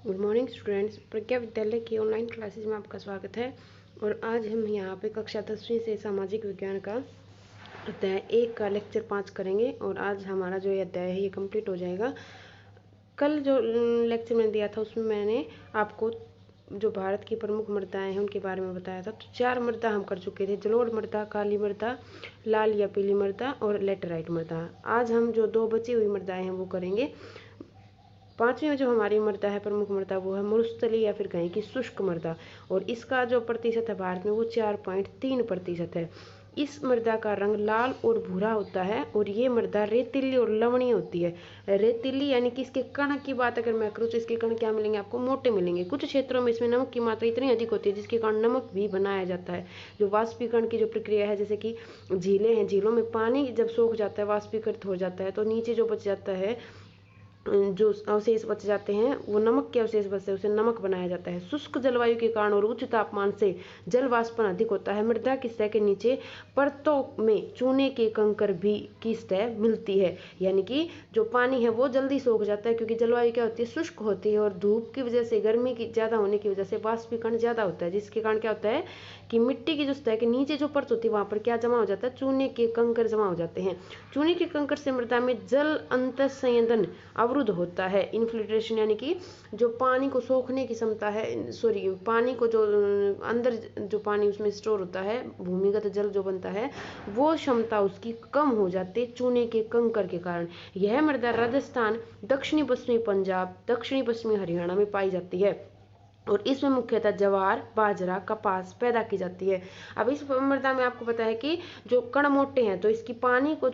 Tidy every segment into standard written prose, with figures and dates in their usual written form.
Good morning students. प्रज्ञा विद्यालय की online classes में आपका स्वागत है। और आज हम यहाँ पे कक्षा 10वीं से सामाजिक विज्ञान का अध्याय 1 का लेक्चर 5 करेंगे। और आज हमारा जो ये अध्याय है ये कंप्लीट हो जाएगा। कल जो लेक्चर मैंने दिया था उसमें मैंने आपको जो भारत की प्रमुख मृदाएं हैं उनके बारे में बताया था। तो 4 मृदा हम कर चुके थे: जलोढ़ मृदा, काली मृदा, लाल या पीली मृदा और लेटराइट मृदा। आज हम जो 2 बची हुई मृदाएं हैं वो करेंगे। 5वीं में जो हमारी मृदा है, प्रमुख मृदा, वो है मरुस्थलीय या फिर कहें कि शुष्क मृदा। और इसका जो प्रतिशत है भारत में वो 4.3% है। इस मृदा का रंग लाल और भूरा होता है और ये मृदा रेतीली और लवणीय होती है। रेतीली यानी कि इसके कण की बात अगर मैं करूँ तो इसके कण क्या मिलेंगे आपको? मोटे मिलेंगे। कुछ क्षेत्रों में इसमें नमक की मात्रा इतनी अधिक होती है जिसके कारण नमक भी बनाया जाता है। जो वाष्पीकरण की जो प्रक्रिया है, जैसे कि झीलें हैं, झीलों में पानी जब सूख जाता है, वाष्पीकृत हो जाता है, तो नीचे जो बच जाता है, जो अवशेष बच जाते हैं, वो नमक के अवशेष बचते हैं, उसे नमक बनाया जाता है। शुष्क जलवायु के कारण और उच्च तापमान से जल वाष्पन अधिक होता है। मृदा की सतह के नीचे परतों में चूने के कंकर भी की सतह मिलती है। यानी कि जो पानी है वो जल्दी सूख जाता है क्योंकि जलवायु क्या होती है? शुष्क होती है। और धूप की वजह से, गर्मी की ज़्यादा होने की वजह से वाष्पीकरण ज़्यादा होता है, जिसके कारण क्या होता है कि मिट्टी की जो सतह के नीचे जो परत होती है वहाँ पर क्या जमा हो जाता है? चूने के कंकर जमा हो जाते हैं। चूने के कंकर से मृदा में जल अंतःसंयंत्र अवरुद्ध होता है। इन्फिल्ट्रेशन यानी कि जो पानी को सोखने की क्षमता है, पानी को जो अंदर जो पानी उसमें स्टोर होता है, भूमिगत जल जो बनता है, वो क्षमता उसकी कम हो जाती है चूने के कंकर के कारण। यह मृदा राजस्थान, दक्षिणी पश्चिमी पंजाब, दक्षिणी पश्चिमी हरियाणा में पाई जाती है और इसमें मुख्यतः ज्वार, बाजरा, कपास पैदा की जाती है। अब इस मृदा में आपको पता है कि जो कण मोटे हैं तो इसकी पानी को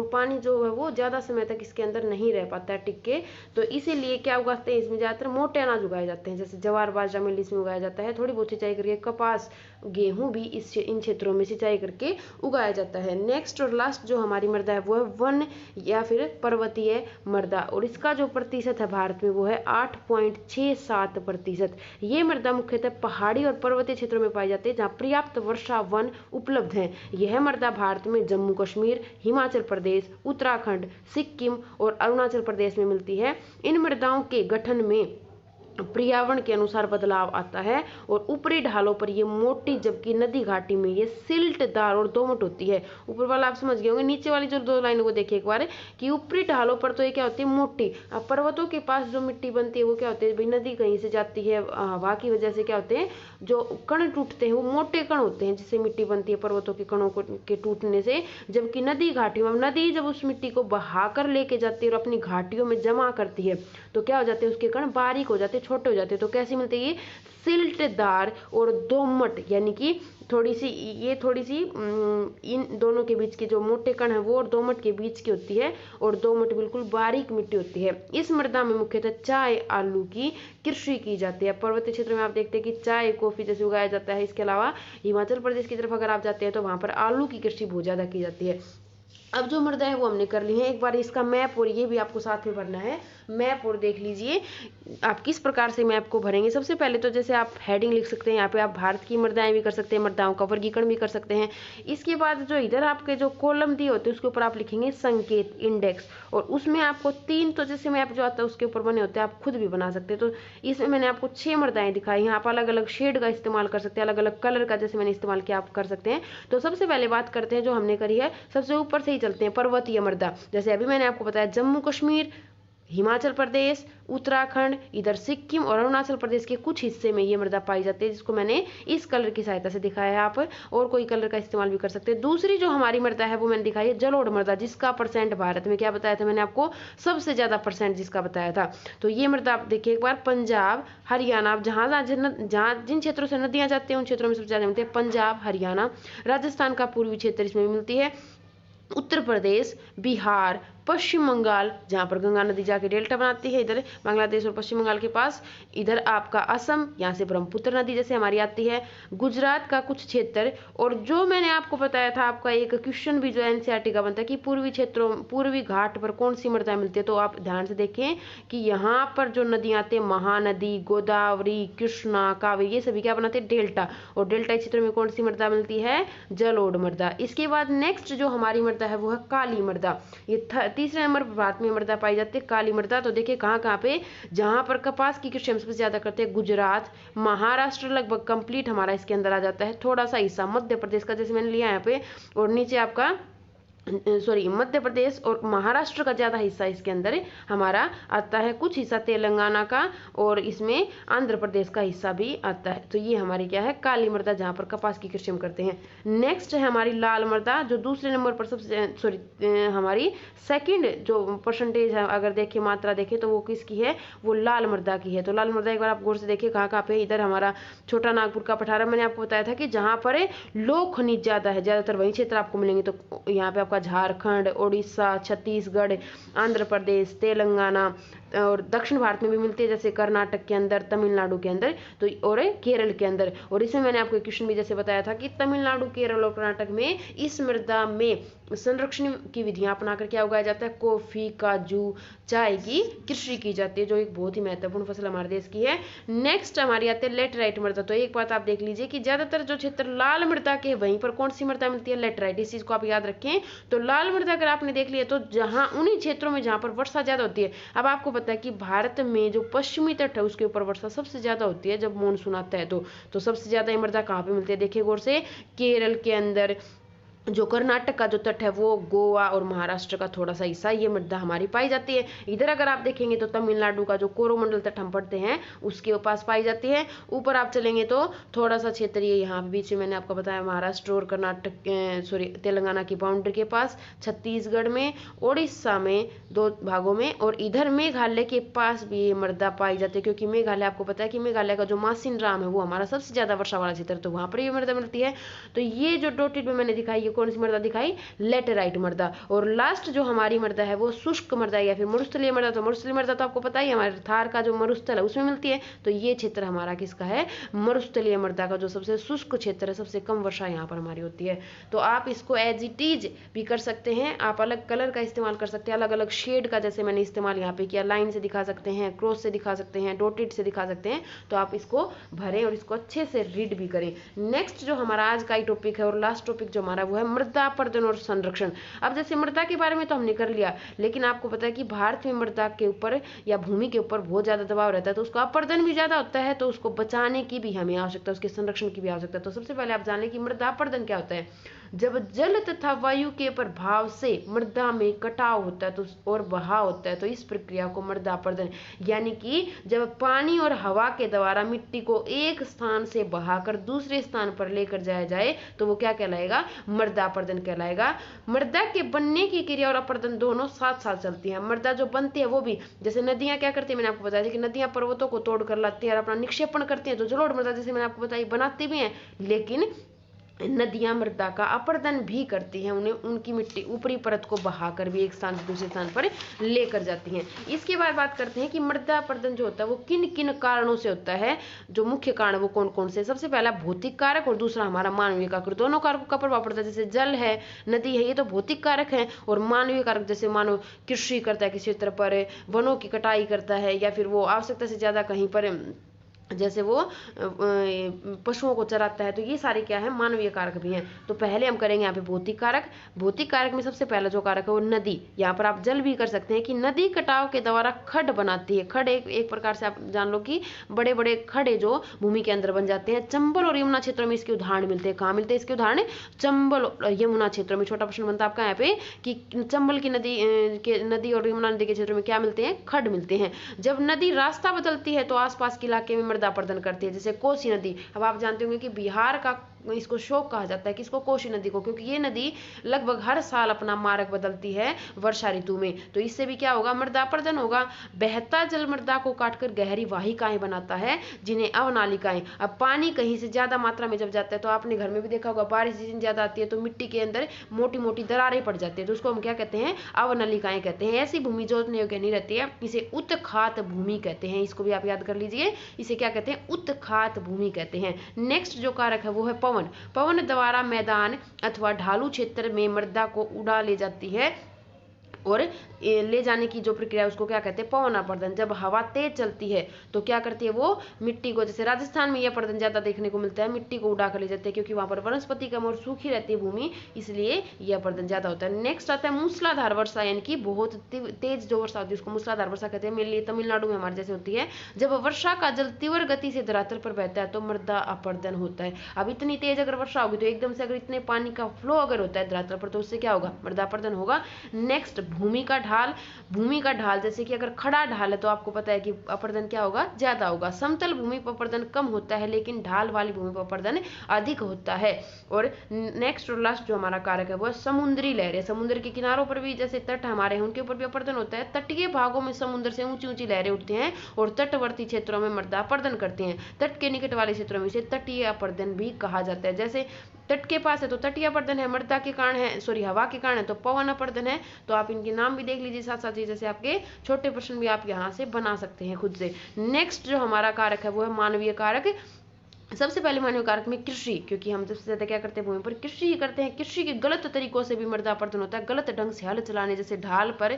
पानी जो है वो ज़्यादा समय तक इसके अंदर नहीं रह पाता है टिक के। तो इसीलिए क्या उगाते हैं इसमें? ज़्यादातर मोटे अनाज उगाए जाते हैं, जैसे ज्वार, बाजरा मिल इसमें उगाया जाता है। थोड़ी बहुत सिंचाई करके कपास, गेहूँ भी इन क्षेत्रों में सिंचाई करके उगाया जाता है। नेक्स्ट और लास्ट जो हमारी मृदा है वो है वन या फिर पर्वतीय मृदा। और इसका जो प्रतिशत है भारत में वो है 8.67%। ये मृदा मुख्यतः पहाड़ी और पर्वतीय क्षेत्रों में पाई जाती है जहाँ पर्याप्त वर्षा वन उपलब्ध है। यह मृदा भारत में जम्मू कश्मीर, हिमाचल प्रदेश, उत्तराखंड, सिक्किम और अरुणाचल प्रदेश में मिलती है। इन मृदाओं के गठन में पर्यावरण के अनुसार बदलाव आता है और ऊपरी ढालों पर ये मोटी, जबकि नदी घाटी में ये सिल्टदार और दोमट होती है। ऊपर वाला आप समझ गए होंगे, नीचे वाली जो 2 लाइनों को देखिए एक बार कि ऊपरी ढालों पर तो ये क्या होती है? मोटी। अब पर्वतों के पास जो मिट्टी बनती है वो क्या होती है? भाई नदी कहीं से जाती है, हवा की वजह से क्या होते हैं, जो कण टूटते हैं वो मोटे कण होते हैं जिससे मिट्टी बनती है, पर्वतों के कणों के टूटने से। जबकि नदी घाटियों में, नदी जब उस मिट्टी को बहा कर लेके जाती है और अपनी घाटियों में जमा करती है तो क्या हो जाते हैं? उसके कण बारीक हो जाते हैं, छोटे हो जाते हैं। तो कैसी मिलती है? सिल्टदार और दोमट, यानी कि थोड़ी सी इन दोनों के बीच के जो मोटे कण है वो और दोमट के बीच की होती है और दोमट बिल्कुल बारीक मिट्टी होती है। इस मृदा में मुख्यतः चाय, आलू की कृषि की जाती है। पर्वतीय क्षेत्र में आप देखते हैं कि चाय, कॉफी जैसे उगाया जाता है। इसके अलावा हिमाचल प्रदेश की तरफ अगर आप जाते हैं तो वहां पर आलू की कृषि बहुत ज्यादा की जाती है। अब जो मृदा है वो हमने कर ली है। एक बार इसका मैप और ये भी आपको साथ में भरना है। मैप और देख लीजिए आप किस प्रकार से मैप को भरेंगे। सबसे पहले तो जैसे आप हेडिंग लिख सकते हैं, यहाँ पे आप भारत की मृदाएं भी कर सकते हैं, मृदाओं का वर्गीकरण भी कर सकते हैं। इसके बाद जो इधर आपके जो कॉलम दिए होते हैं उसके ऊपर आप लिखेंगे संकेत, इंडेक्स। और उसमें आपको 3 तो जैसे मैप जो आता है उसके ऊपर बने होते हैं, आप खुद भी बना सकते हैं। तो इसमें मैंने आपको 6 मृदाएं दिखाई हैं। आप अलग अलग शेड का इस्तेमाल कर सकते हैं, अलग अलग कलर का जैसे मैंने इस्तेमाल किया आप कर सकते हैं। तो सबसे पहले बात करते हैं जो हमने करी है, सबसे ऊपर से ही चलते हैं, पर्वतीय मृदा। जैसे अभी मैंने आपको बताया जम्मू कश्मीर, हिमाचल प्रदेश, उत्तराखंड, इधर सिक्किम और अरुणाचल प्रदेश के कुछ हिस्से में ये मृदा पाई जाती है, जिसको मैंने इस कलर की सहायता से दिखाया है। आप और कोई कलर का इस्तेमाल भी कर सकते हैं। दूसरी जो हमारी मृदा है वो मैंने दिखाई है जलोढ़ मृदा, जिसका परसेंट भारत में क्या बताया था मैंने आपको? सबसे ज्यादा परसेंट जिसका बताया था। तो ये मृदा आप देखिए एक बार, पंजाब, हरियाणा, जहाँ जिन क्षेत्रों से नदियां जाती हैं उन क्षेत्रों में सबसे ज्यादा मिलती है। पंजाब, हरियाणा, राजस्थान का पूर्वी क्षेत्र इसमें मिलती है, उत्तर प्रदेश, बिहार, पश्चिम बंगाल, जहाँ पर गंगा नदी जाके डेल्टा बनाती है, इधर बांग्लादेश और पश्चिम बंगाल के पास, इधर आपका असम, यहाँ से ब्रह्मपुत्र नदी जैसे हमारी आती है, गुजरात का कुछ क्षेत्र। और जो मैंने आपको बताया था, आपका एक क्वेश्चन भी जो एनसीईआरटी का बनता है कि पूर्वी क्षेत्रों, पूर्वी घाट पर कौन सी मृदा मिलती है, तो आप ध्यान से देखें कि यहाँ पर जो नदियाँ आती है, महानदी, गोदावरी, कृष्णा, कावेरी, ये सभी क्या बनाते हैं? डेल्टा। और डेल्टा क्षेत्र में कौन सी मृदा मिलती है? जलोढ़ मृदा। इसके बाद नेक्स्ट जो हमारी मृदा है वो है काली मृदा। ये तीसरे नंबर पर भारत में मृदा पाई जाती है काली मृदा। तो देखिए कहाँ कहाँ पे, जहाँ पर कपास की कृषि हम सबसे ज्यादा करते हैं, गुजरात, महाराष्ट्र लगभग कंप्लीट हमारा इसके अंदर आ जाता है, थोड़ा सा हिस्सा मध्य प्रदेश का जैसे मैंने लिया यहाँ पे, और नीचे आपका मध्य प्रदेश और महाराष्ट्र का ज़्यादा हिस्सा इसके अंदर हमारा आता है, कुछ हिस्सा तेलंगाना का, और इसमें आंध्र प्रदेश का हिस्सा भी आता है। तो ये हमारी क्या है, काली मृदा, जहाँ पर कपास की कृषि हम करते हैं। नेक्स्ट है हमारी लाल मृदा, जो दूसरे नंबर पर सबसे हमारी सेकंड जो परसेंटेज है, अगर देखें मात्रा देखें तो वो किसकी है, वो लाल मृदा की है। तो लाल मृदा एक बार आप गौर से देखिए कहाँ कहाँ पे, इधर हमारा छोटा नागपुर का पठारा, मैंने आपको बताया था कि जहाँ पर लोह खनिज ज़्यादा है, ज़्यादातर वही क्षेत्र आपको मिलेंगे। तो यहाँ पे झारखंड, उड़ीसा, छत्तीसगढ़, आंध्र प्रदेश, तेलंगाना, और दक्षिण भारत में भी मिलती है, जैसे कर्नाटक के अंदर, तमिलनाडु के अंदर, तो और केरल के अंदर। और इसमें मैंने आपको क्वेश्चन भी जैसे बताया था कि तमिलनाडु, केरल और कर्नाटक में इस मृदा में संरक्षण की विधियां अपनाकर क्या उगाया जाता है, कॉफी, काजू, चाय की कृषि की जाती है, जो एक बहुत ही महत्वपूर्ण फसल हमारे देश की है। नेक्स्ट हमारी आती है लेटराइट मृदा। तो एक बात आप देख लीजिए कि ज्यादातर जो क्षेत्र लाल मृदा के, वहीं पर कौन सी मृदा मिलती है, लेटराइट। इस चीज को आप याद रखें। तो लाल मृदा अगर आपने देख लिया तो जहां उन्हीं क्षेत्रों में जहां पर वर्षा ज्यादा होती है, अब आपको पता है कि भारत में जो पश्चिमी तट है उसके ऊपर वर्षा सबसे ज्यादा होती है जब मानसून आता है। तो सबसे ज्यादा ये मृदा कहाँ पे मिलती है, देखिए गौर से, केरल के अंदर, जो कर्नाटक का जो तट है वो, गोवा और महाराष्ट्र का थोड़ा सा हिस्सा, ये मृदा हमारी पाई जाती है। इधर अगर आप देखेंगे तो तमिलनाडु का जो कोरोमंडल तट हम पढ़ते हैं उसके पास पाई जाती है। ऊपर आप चलेंगे तो थोड़ा सा क्षेत्र ये यहाँ बीच में मैंने आपको बताया, महाराष्ट्र और कर्नाटक तेलंगाना की बाउंड्री के पास, छत्तीसगढ़ में, उड़ीसा में, दो भागों में, और इधर मेघालय के पास भी ये मृदा पाई जाती है, क्योंकि मेघालय आपको पता है कि मेघालय का जो मासिनराम है वो हमारा सबसे ज्यादा वर्षा वाला क्षेत्र, तो वहां पर ये मृदा मिलती है। तो ये जो डॉटेड में मैंने दिखाई, कौन सी मृदा दिखाई, लेटेराइट मृदा। और लास्ट जो हमारी मृदा है वो शुष्क मृदा या फिर मरुस्थलीय मृदा। तो मरुस्थलीय मृदा तो आपको पता ही है, हमारे थार का जो मरुस्थल है उसमें मिलती है। तो ये क्षेत्र हमारा किसका है, मरुस्थलीय मृदा का, जो सबसे शुष्क क्षेत्र है, सबसे कम वर्षा यहाँ पर हमारी होती है। तो आप इसको एज इट इज भी कर सकते हैं, आप अलग कलर का इस्तेमाल कर सकते हैं, अलग अलग शेड का, जैसे मैंने इस्तेमाल यहाँ पे किया, लाइन से दिखा सकते हैं, क्रॉस से दिखा सकते हैं, डॉटेड से दिखा सकते हैं। तो आप इसको भरें और इसको अच्छे से रीड भी करें। नेक्स्ट जो हमारा आज का ही टॉपिक है और लास्ट टॉपिक जो हमारा वो है मृदा अपर्दन और संरक्षण। अब जैसे मृदा के बारे में तो हमने कर लिया, लेकिन आपको पता है कि भारत में मृदा के ऊपर या भूमि के ऊपर बहुत ज्यादा दबाव रहता है, तो उसका अपर्दन भी ज्यादा होता है, तो उसको बचाने की भी हमें आवश्यकता, उसके संरक्षण की भी आवश्यकता। तो सबसे पहले आप जानें कि मृदा अपर्दन क्या होता है। जब जल तथा वायु के प्रभाव से मृदा में कटाव होता है तो और बहाव होता है, तो इस प्रक्रिया को मृदा अपर्दन, यानी कि जब पानी और हवा के द्वारा मिट्टी को एक स्थान से बहाकर दूसरे स्थान पर लेकर जाया जाए तो वो क्या कहलाएगा, मृदा अपर्दन कहलाएगा। मृदा के बनने की क्रिया और अपर्दन दोनों साथ साथ चलती है। मृदा जो बनती है वो भी, जैसे नदियां क्या करती है, मैंने आपको बताया था कि नदियां पर्वतों को तोड़ कर लाती है और अपना निक्षेपण करती है, तो जलोढ़ मृदा जैसे मैंने आपको बताया बनाती भी है, लेकिन नदियां मृदा का अपर्दन भी करती हैं, उन्हें उनकी मिट्टी ऊपरी परत को बहाकर भी एक स्थान से दूसरे स्थान पर लेकर जाती हैं। इसके बाद बात करते हैं कि मृदा अपर्दन जो होता है वो किन किन कारणों से होता है, जो मुख्य कारण वो कौन कौन से। सबसे पहला भौतिक कारक और दूसरा हमारा मानवीय कारक। दोनों कारकों का प्रभाव पड़ता है, जैसे जल है, नदी है, ये तो भौतिक कारक है, और मानवीय कारक जैसे मानव कृषि करता है किसी क्षेत्र पर, वनों की कटाई करता है, या फिर वो आवश्यकता से ज्यादा कहीं पर जैसे वो पशुओं को चराता है, तो ये सारे क्या है, मानवीय कारक भी हैं। तो पहले हम करेंगे यहाँ पे भौतिक कारक। भौतिक कारक में सबसे पहला जो कारक है वो नदी। यहाँ पर आप जल भी कर सकते हैं कि नदी कटाव के द्वारा खड्ड बनाती है। खड्ड एक प्रकार से आप जान लो कि बड़े बड़े खड्डे जो भूमि के अंदर बन जाते हैं। चंबल और यमुना क्षेत्रों में इसके उदाहरण मिलते हैं। कहाँ मिलते हैं इसके उदाहरण, चंबल और यमुना क्षेत्रों में। छोटा प्रश्न बनता है आपका यहाँ पे कि चंबल की नदी और यमुना नदी के क्षेत्र में क्या मिलते हैं, खड्ड मिलते हैं। जब नदी रास्ता बदलती है तो आसपास के इलाके में मृदा अपर्दन करती है, जैसे कोसी नदी। अब आप जानते होंगे कि बिहार का इसको शोक कहा जाता है, किसको, कोसी नदी को, क्योंकि ये नदी लगभग हर साल अपना मार्ग बदलती है वर्षा ऋतु में। तो इससे भी क्या होगा, मृदा अपर्दन होगा। बहता जल मृदा को काटकर गहरी वाहिकाएं बनाता है, जिन्हें अवनालिकाएं। अब पानी कहीं से ज्यादा मात्रा में जब जाता है, तो आपने घर में भी देखा होगा, बारिश जिस दिन ज्यादा आती है तो मिट्टी के अंदर मोटी मोटी दरारें पड़ जाती है, तो उसको हम क्या कहते हैं, अवनलिकाएं कहते हैं। ऐसी भूमि जोतने योग्य नहीं रहती है, इसे उत्खात भूमि कहते हैं। इसको भी आप याद कर लीजिए, इसे क्या कहते हैं, उत्खात भूमि कहते हैं। नेक्स्ट जो कारक है वो है पवन। पवन द्वारा मैदान अथवा ढालू क्षेत्र में मृदा को उड़ा ले जाती है और ले जाने की जो प्रक्रिया है उसको क्या कहते हैं, पवन अपर्दन। जब हवा तेज चलती है तो क्या करती है, वो मिट्टी को, जैसे राजस्थान में यह अपर्दन ज्यादा देखने को मिलता है, मिट्टी को उड़ा कर ले जाते हैं क्योंकि वहां पर वनस्पति कम और सूखी रहती है भूमि, इसलिए यह अपर्दन ज्यादा होता है। नेक्स्ट आता है मूसलाधार वर्षा, यानी कि बहुत तेज जो वर्षा होती है उसको मूसलाधार वर्षा कहते हैं। मेनली तमिलनाडु में हमारे जैसे होती है। जब वर्षा का जल तीव्र गति से धरातल पर बहता है तो मृदा अपर्दन होता है। अब इतनी तेज अगर वर्षा होगी तो एकदम से अगर इतने पानी का फ्लो अगर होता है धरातल पर तो उससे क्या होगा, मृदा अपर्दन होगा। नेक्स्ट भूमि का ढाल। भूमि का ढाल जैसे कि अगर खड़ा ढाल है तो आपको पता है कि अपर्दन क्या होगा, ज्यादा होगा। समतल भूमि पर अपर्दन कम होता है लेकिन ढाल वाली भूमि पर अपर्दन अधिक होता है। और नेक्स्ट और लास्ट जो हमारा कारक है वो है समुद्री लहरें। समुद्र के किनारों पर भी जैसे तट हमारे हैं उनके ऊपर भी अपर्दन होता है। तटीय भागों में समुद्र से ऊंची ऊंची लहरें उठती हैं और तटवर्ती क्षेत्रों में मृदा अपर्दन करती हैं। तट के निकट वाले क्षेत्रों में इसे तटीय अपर्दन भी कहा जाता है। जैसे तट के पास है तो तटीय अपर्दन है, मृदा के कारण है, सॉरी हवा के कारण है तो पवन अपर्दन है। तो आप इनके नाम भी देख लीजिए साथ साथ ही, जैसे आपके छोटे प्रश्न भी आप यहाँ से बना सकते हैं खुद से। नेक्स्ट जो हमारा कारक है वो है मानवीय कारक। सबसे पहले मानवीय कारक में कृषि, क्योंकि हम सबसे ज्यादा क्या करते हैं, भूमि पर कृषि ही करते हैं। कृषि के गलत तरीकों से भी मृदा अपर्दन होता है। गलत ढंग से हल चलाने, जैसे ढाल पर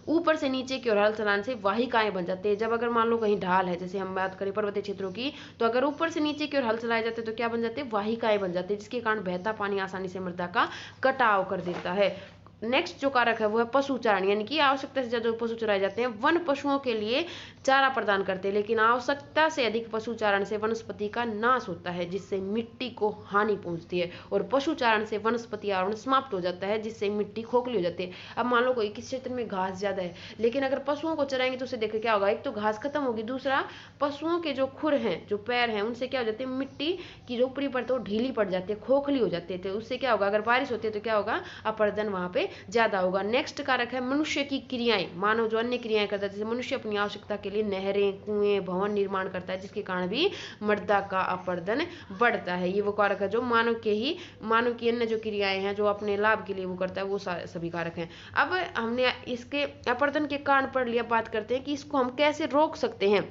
ऊपर से नीचे की ओर हल चलाने से वाहिकाएं बन जाती है। जब अगर मान लो कहीं ढाल है, जैसे हम बात करें पर्वतीय क्षेत्रों की, तो अगर ऊपर से नीचे की ओर हल चलाए जाते हैं तो क्या बन जाते हैं, वाहिकाएं बन जाती है, जिसके कारण बहता पानी आसानी से मृदा का कटाव कर देता है। नेक्स्ट जो कारक है वो है पशुचारण, यानी कि आवश्यकता से ज्यादा पशु चराए जाते हैं। वन पशुओं के लिए चारा प्रदान करते हैं लेकिन आवश्यकता से अधिक पशुचारण से वनस्पति का नाश होता है जिससे मिट्टी को हानि पहुंचती है। और पशुचारण से वनस्पति आवरण समाप्त हो जाता है जिससे मिट्टी खोखली हो जाती है। अब मान लो कोई किस क्षेत्र में घास ज्यादा है लेकिन अगर पशुओं को चराएंगे तो उससे देखो क्या होगा, एक तो घास खत्म होगी, दूसरा पशुओं के जो खुर हैं, जो पैर हैं, उनसे क्या हो जाते हैं, मिट्टी की जो ऊपरी परत है वो ढीली पड़ जाती है, खोखली हो जाती है। तो उससे क्या होगा, अगर बारिश होती है तो क्या होगा, अपर्दन वहां पे ज्यादा होगा। नेक्स्ट कारक है मनुष्य की क्रियाएं। मानव जो अन्य क्रियाएं करता है, जैसे मनुष्य अपनी आवश्यकता के लिए नहरें, कुएं, भवन निर्माण करता है जिसके कारण भी मृदा का अपर्दन बढ़ता है। ये वो कारक है जो मानव की अन्य जो क्रियाएं हैं जो अपने लाभ के लिए वो करता है, वो सभी कारक हैं। अब हमने इसके अपर्दन के कारण पढ़ लिया, बात करते हैं कि इसको हम कैसे रोक सकते हैं।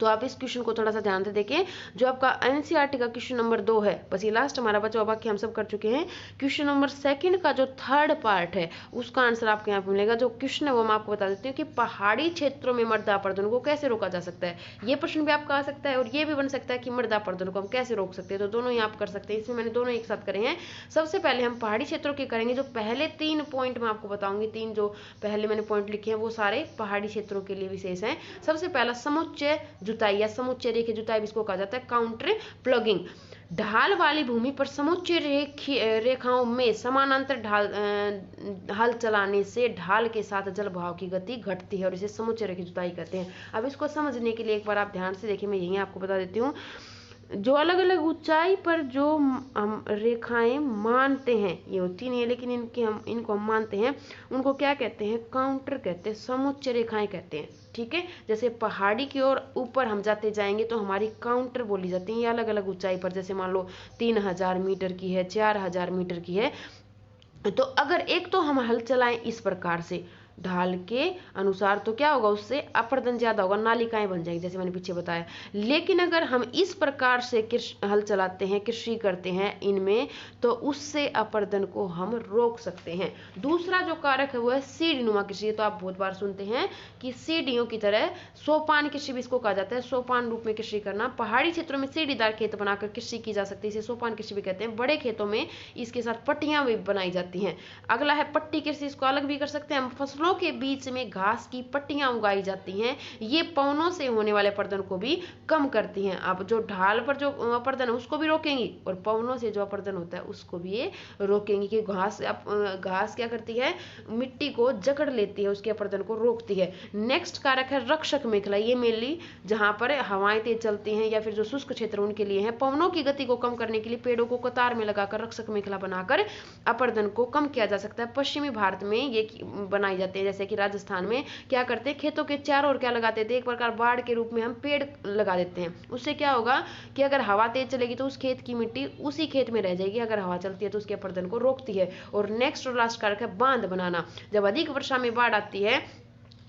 तो आप इस क्वेश्चन को थोड़ा सा ध्यान से देखें, जो आपका एनसीईआरटी का क्वेश्चन नंबर 2 है, बस ये लास्ट हमारा बचा, बाकी हम सब कर चुके हैं। क्वेश्चन नंबर 2 का जो थर्ड पार्ट है उसका आंसर आपको यहाँ पे मिलेगा। जो क्वेश्चन है वो मैं आपको बता देती हूँ कि पहाड़ी क्षेत्रों में मृदा अपर्दन को कैसे रोका जा सकता है। ये प्रश्न भी आपका आ सकता है और ये भी बन सकता है कि मृदा अपर्दन को हम कैसे रोक सकते हैं। तो दोनों ही आप कर सकते हैं, इसमें मैंने दोनों एक साथ करे हैं। सबसे पहले हम पहाड़ी क्षेत्रों के करेंगे। जो पहले 3 पॉइंट मैं आपको बताऊंगी, 3 जो पहले मैंने पॉइंट लिखे हैं वो सारे पहाड़ी क्षेत्रों के लिए विशेष हैं। सबसे पहला समुच्चय जुताई या समुच्चय रेखीय जुताई इसको कहा जाता है काउंटर प्लगिंग। ढाल वाली भूमि पर समुच्चय रेखाओं में समानांतर हल चलाने से ढाल के साथ जल बहाव की गति घटती है और इसे समुच्चय रेखीय जुताई कहते हैं। अब इसको समझने के लिए एक बार आप ध्यान से देखिए, मैं यही आपको बता देती हूँ। जो अलग अलग ऊंचाई पर जो हम रेखाएं मानते हैं, ये होती नहीं है लेकिन इनको हम मानते हैं, उनको क्या कहते हैं, काउंटर कहते हैं, समुच्चय रेखाएं कहते हैं। ठीक है, जैसे पहाड़ी की ओर ऊपर हम जाते जाएंगे तो हमारी काउंटर बोली जाती है। ये अलग अलग ऊंचाई पर, जैसे मान लो 3000 मीटर की है, 4000 मीटर की है, तो अगर एक तो हम हल चलाएं इस प्रकार से ढाल के अनुसार तो क्या होगा, उससे अपर्दन ज्यादा होगा, नालिकाएं बन जाएंगी जैसे मैंने पीछे बताया। लेकिन अगर हम इस प्रकार से हल चलाते हैं, कृषि करते हैं इनमें, तो उससे अपर्दन को हम रोक सकते हैं। दूसरा जो कारक है वो है सीढ़ीनुमा कृषि। तो आप बहुत बार सुनते हैं कि सीढ़ियों की तरह सोपान कृषि भी इसको कहा जाता है, सोपान रूप में कृषि करना। पहाड़ी क्षेत्रों में सीढ़ीदार खेत बनाकर कृषि की जा सकती है, इसे सोपान कृषि भी कहते हैं। बड़े खेतों में इसके साथ पट्टियां भी बनाई जाती हैं। अगला है पट्टी कृषि, इसको अलग भी कर सकते हैं। फसलों के बीच में घास की पट्टियां उगाई जाती हैं, ये पवनों से होने वाले अपर्दन को भी कम करती हैं। अब जो ढाल पर जो अपर्दन है उसको भी रोकेंगी और पवनों से जो अपर्दन होता है उसको भी ये रोकेंगी कि घास क्या करती है, मिट्टी को जकड़ लेती है, उसके अपर्दन को रोकती है। नेक्स्ट कारक है रक्षक मेखला। ये मेनली जहां पर हवाएं तेज चलती हैं या फिर जो शुष्क क्षेत्र उनके लिए है। पवनों की गति को कम करने के लिए पेड़ों को कतार में लगाकर रक्षक मेखला बनाकर अपर्दन को कम किया जा सकता है। पश्चिमी भारत में ये बनाई जाती है, जैसे कि राजस्थान में क्या करते हैं, खेतों के चारों ओर क्या लगाते थे, एक प्रकार बाड़ के रूप में हम पेड़ लगा देते हैं। उससे क्या होगा कि अगर हवा तेज चलेगी तो उस खेत की मिट्टी उसी खेत में रह जाएगी, अगर हवा चलती है तो उसके अपर्दन को रोकती है। और नेक्स्ट और लास्ट कारक है बांध बनाना। जब अधिक वर्षा में बाढ़ आती है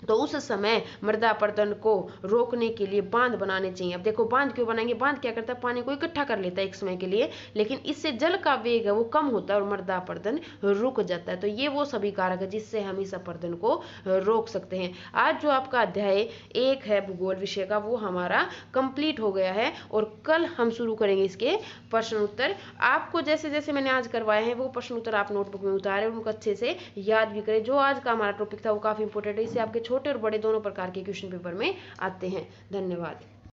तो उस समय मृदा अपरदन को रोकने के लिए बांध बनाने चाहिए। अब देखो बांध क्यों बनाएंगे, बांध क्या करता है, पानी को इकट्ठा कर लेता है एक समय के लिए, लेकिन इससे जल का वेग है वो कम होता है और मृदा अपरदन रुक जाता है। तो ये वो सभी कारक है जिससे हम इस अपरदन को रोक सकते हैं। आज जो आपका अध्याय 1 है भूगोल विषय का वो हमारा कंप्लीट हो गया है और कल हम शुरू करेंगे इसके प्रश्न उत्तर। आपको जैसे जैसे मैंने आज करवाए हैं वो प्रश्न उत्तर आप नोटबुक में उतारे, उनको अच्छे से याद भी करें। जो आज का हमारा टॉपिक था वो काफी इंपॉर्टेंट है, इससे आपके छोटे और बड़े दोनों प्रकार के क्वेश्चन पेपर में आते हैं। धन्यवाद।